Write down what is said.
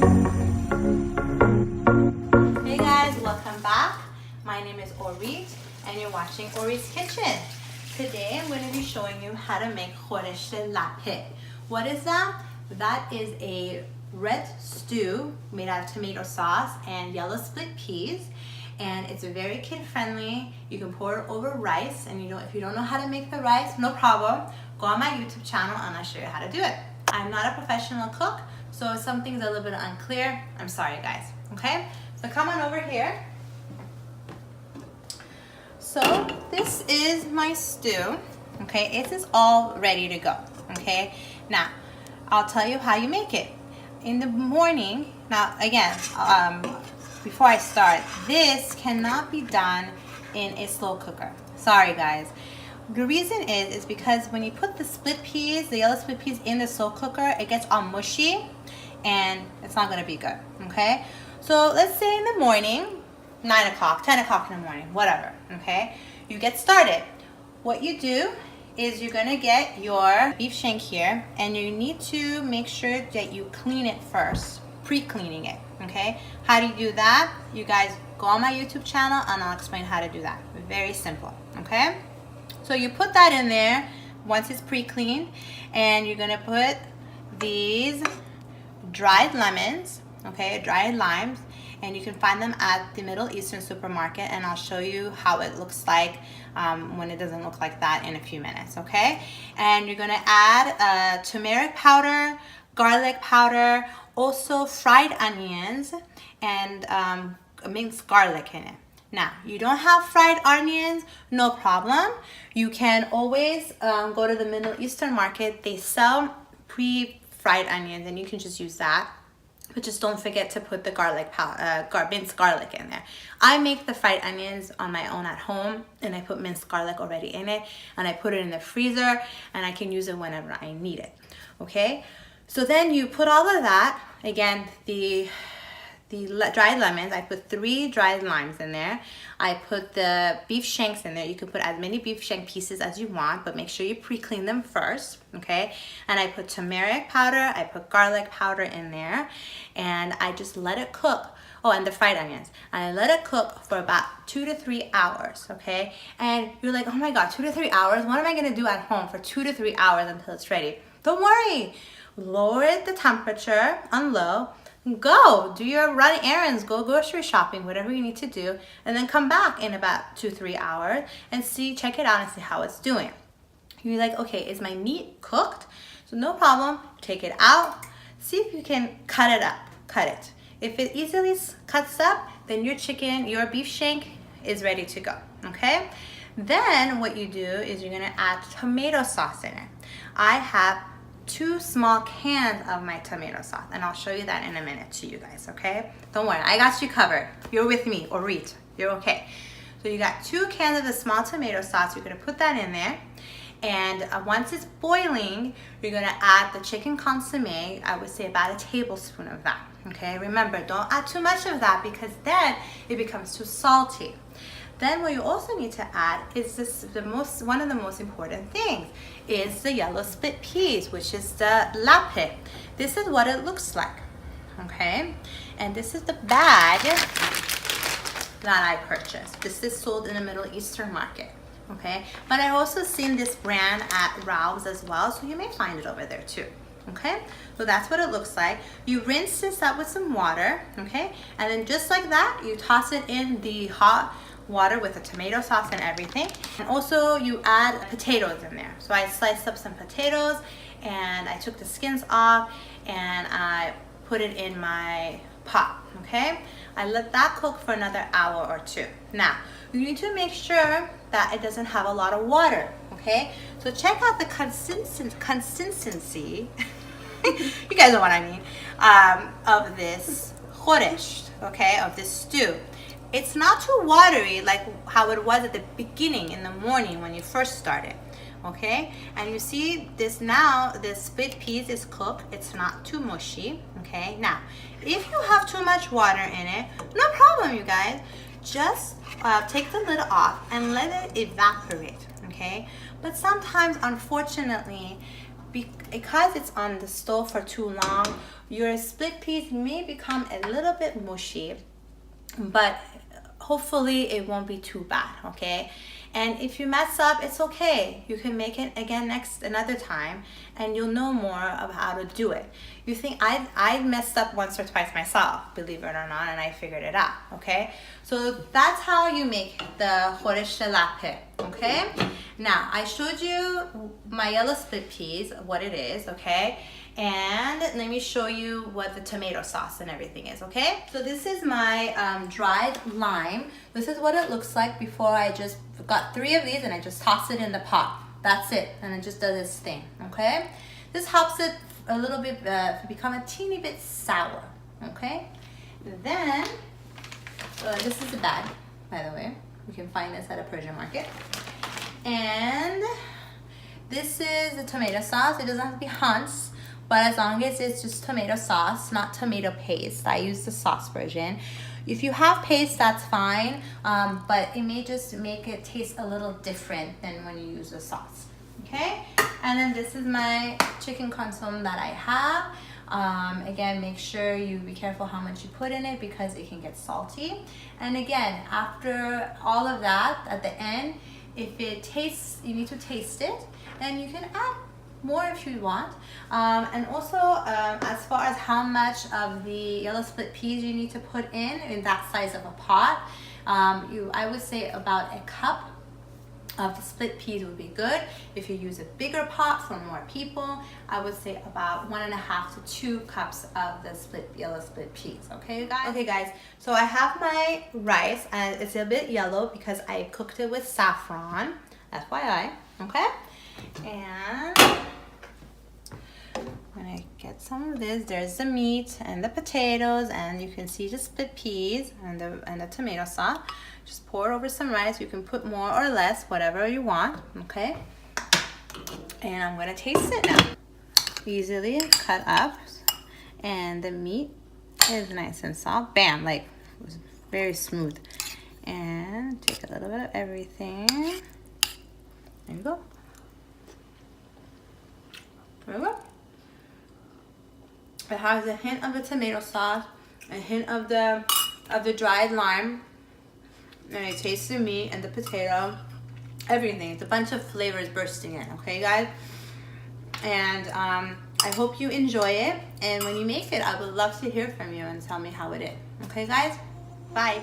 Hey guys, welcome back. My name is Orit and you're watching Orit's Kitchen. Today I'm going to be showing you how to make khoresht lapeh. What is that? That is a red stew made out of tomato sauce and yellow split peas. And it's very kid friendly. You can pour it over rice, and if you don't know how to make the rice, no problem. Go on my YouTube channel and I'll show you how to do it. I'm not a professional cook, so if something's a little bit unclear, I'm sorry guys, okay? So come on over here. So this is my stew, okay? It is all ready to go, okay? Now, I'll tell you how you make it. In the morning, now again, before I start, this cannot be done in a slow cooker. Sorry guys. The reason is because when you put the split peas, the yellow split peas in the slow cooker, it gets all mushy and it's not gonna be good, okay? So let's say in the morning, 9 o'clock, 10 o'clock in the morning, whatever, okay? You get started. What you do is you're gonna get your beef shank here, and you need to make sure that you clean it first, pre-cleaning it, okay? How do you do that? You guys go on my YouTube channel and I'll explain how to do that. Very simple, okay? So you put that in there once it's pre-cleaned, and you're gonna put these dried lemons, okay, dried limes, and you can find them at the Middle Eastern supermarket, and I'll show you how it looks like when it doesn't look like that in a few minutes, okay? And you're gonna add turmeric powder, garlic powder, also fried onions, and minced garlic in it. Now, you don't have fried onions, no problem. You can always go to the Middle Eastern market. They sell pre-fried onions, and you can just use that. But just don't forget to put the garlic minced garlic in there. I make the fried onions on my own at home, and I put minced garlic already in it, and I put it in the freezer, and I can use it whenever I need it, okay? So then you put all of that, again, the dried lemons, I put 3 dried limes in there. I put the beef shanks in there. You can put as many beef shank pieces as you want, but make sure you pre-clean them first, okay? And I put turmeric powder, I put garlic powder in there, and I just let it cook. Oh, and the fried onions. And I let it cook for about 2 to 3 hours, okay? And you're like, oh my God, 2 to 3 hours? What am I gonna do at home for 2 to 3 hours until it's ready? Don't worry. Lower the temperature on low. Go do your run errands, go grocery shopping, whatever you need to do, and then come back in about 2-3 hours and check it out and see how it's doing. You're like, okay, is my meat cooked? So no problem, take it out, see if you can cut it up, cut it. If it easily cuts up, then your chicken, your beef shank is ready to go, okay? Then what you do is you're gonna add tomato sauce in it. I have 2 small cans of my tomato sauce, and I'll show you that in a minute to you guys, okay? Don't worry, I got you covered. You're with me, Orit, you're okay. So you got 2 cans of the small tomato sauce. You're gonna put that in there, and once it's boiling, you're gonna add the chicken consommé. I would say about a tablespoon of that, okay? Remember, don't add too much of that because then it becomes too salty. Then what you also need to add is one of the most important things is the yellow split peas, which is the lapeh. This is what it looks like, okay? And this is the bag that I purchased. This is sold in the Middle Eastern market, okay? But I've also seen this brand at Ralph's as well, so you may find it over there too. Okay, so that's what it looks like. You rinse this up with some water, okay? And then just like that, you toss it in the hot water with the tomato sauce and everything. And also you add potatoes in there. So I sliced up some potatoes and I took the skins off and I put it in my pot, okay? I let that cook for another hour or 2. Now, you need to make sure that it doesn't have a lot of water, okay? So check out the consistency, you guys know what I mean, of this khoresht, okay, of this stew. It's not too watery like how it was at the beginning in the morning when you first started, okay? And you see this now, this split peas is cooked. It's not too mushy, okay? Now, if you have too much water in it, no problem, you guys. Just take the lid off and let it evaporate, okay? But sometimes, unfortunately, because it's on the stove for too long, your split peas may become a little bit mushy, but hopefully it won't be too bad, okay? And if you mess up, it's okay. You can make it again another time, and you'll know more of how to do it. You think I messed up once or twice myself, believe it or not, and I figured it out, okay? So that's how you make the khoresht lapeh, okay? Now, I showed you my yellow split peas, what it is, okay? And let me show you what the tomato sauce and everything is, okay? So this is my dried lime. This is what it looks like before I just got 3 of these and I just toss it in the pot. That's it, and it just does its thing, okay? This helps it a little bit become a teeny bit sour, okay? Then, this is the bag, by the way. You can find this at a Persian market. And this is the tomato sauce. It doesn't have to be Hans, but as long as it's just tomato sauce, not tomato paste. I use the sauce version. If you have paste, that's fine, but it may just make it taste a little different than when you use the sauce, okay? And then this is my chicken consommé that I have. Again, make sure you be careful how much you put in it because it can get salty. And again, after all of that, at the end, if it tastes, you need to taste it, and you can add more if you want. And also, as far as how much of the yellow split peas you need to put in that size of a pot, I would say about a cup of the split peas would be good. If you use a bigger pot for more people, I would say about 1.5 to 2 cups of the yellow split peas. Okay, you guys? Okay, guys. So I have my rice, and it's a bit yellow because I cooked it with saffron. FYI. Okay. And when I get some of this, there's the meat and the potatoes, and you can see the split peas and the tomato sauce. Just pour over some rice. You can put more or less, whatever you want, okay? And I'm gonna taste it now. Easily cut up, and the meat is nice and soft. Bam, like it was very smooth. And take a little bit of everything. There you go. There you go. It has a hint of the tomato sauce, a hint of the dried lime, and it tastes the meat and the potato, everything. It's a bunch of flavors bursting in, okay, guys? And I hope you enjoy it. And when you make it, I would love to hear from you and tell me how it is. Okay, guys? Bye.